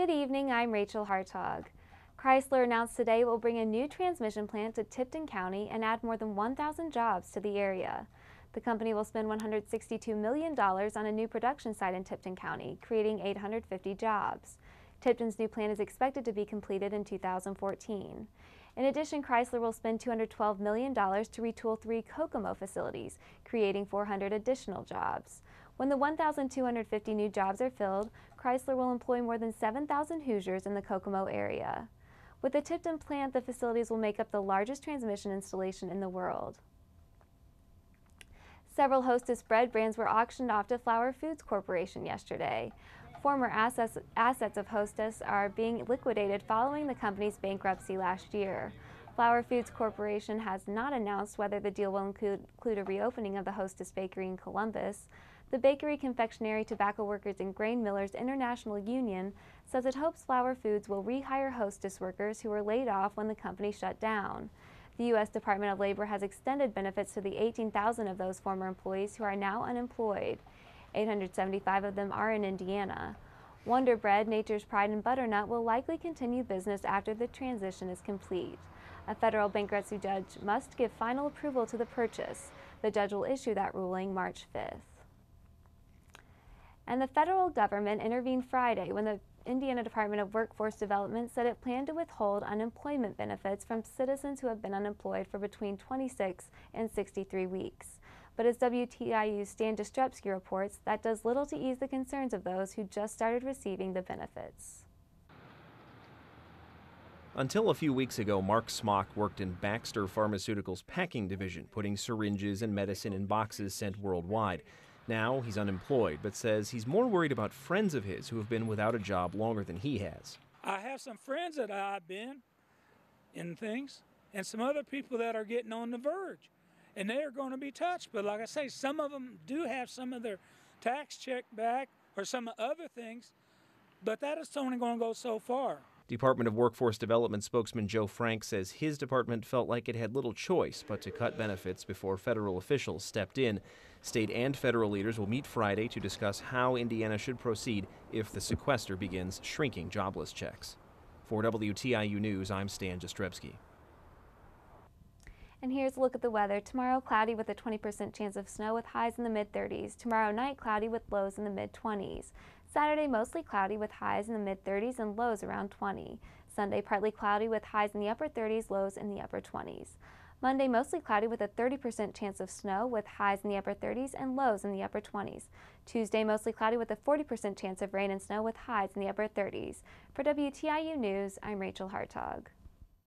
Good evening, I'm Rachel Hartog. Chrysler announced today it will bring a new transmission plant to Tipton County and add more than 1,000 jobs to the area. The company will spend $162 million on a new production site in Tipton County, creating 850 jobs. Tipton's new plant is expected to be completed in 2014. In addition, Chrysler will spend $212 million to retool 3 Kokomo facilities, creating 400 additional jobs. When the 1,250 new jobs are filled, Chrysler will employ more than 7,000 Hoosiers in the Kokomo area. With the Tipton plant, the facilities will make up the largest transmission installation in the world. Several Hostess bread brands were auctioned off to Flower Foods Corporation yesterday. Former assets of Hostess are being liquidated following the company's bankruptcy last year. Flower Foods Corporation has not announced whether the deal will include a reopening of the Hostess Bakery in Columbus. The Bakery, Confectionery, Tobacco Workers, and Grain Millers International Union says it hopes Flower Foods will rehire Hostess workers who were laid off when the company shut down. The U.S. Department of Labor has extended benefits to the 18,000 of those former employees who are now unemployed. 875 of them are in Indiana. Wonder Bread, Nature's Pride, and Butternut will likely continue business after the transition is complete. A federal bankruptcy judge must give final approval to the purchase. The judge will issue that ruling March 5th. And the federal government intervened Friday when the Indiana Department of Workforce Development said it planned to withhold unemployment benefits from citizens who have been unemployed for between 26 and 63 weeks. But as WTIU's Stan Jastrzebski reports, that does little to ease the concerns of those who just started receiving the benefits. Until a few weeks ago, Mark Smock worked in Baxter Pharmaceuticals' packing division, putting syringes and medicine in boxes sent worldwide. Now he's unemployed, but says he's more worried about friends of his who have been without a job longer than he has. I have some friends that I've been in things, and some other people that are getting on the verge, and they are going to be touched. But like I say, some of them do have some of their tax check back or some other things, but that is only going to go so far. Department of Workforce Development spokesman Joe Frank says his department felt like it had little choice but to cut benefits before federal officials stepped in. State and federal leaders will meet Friday to discuss how Indiana should proceed if the sequester begins shrinking jobless checks. For WTIU News, I'm Stan Jastrzebski. And here's a look at the weather. Tomorrow, cloudy with a 20% chance of snow with highs in the mid-30s. Tomorrow night, cloudy with lows in the mid-20s. Saturday, mostly cloudy with highs in the mid-30s and lows around 20. Sunday, partly cloudy with highs in the upper 30s, lows in the upper 20s. Monday, mostly cloudy with a 30% chance of snow with highs in the upper 30s and lows in the upper 20s. Tuesday, mostly cloudy with a 40% chance of rain and snow with highs in the upper 30s. For WTIU News, I'm Rachel Hartog.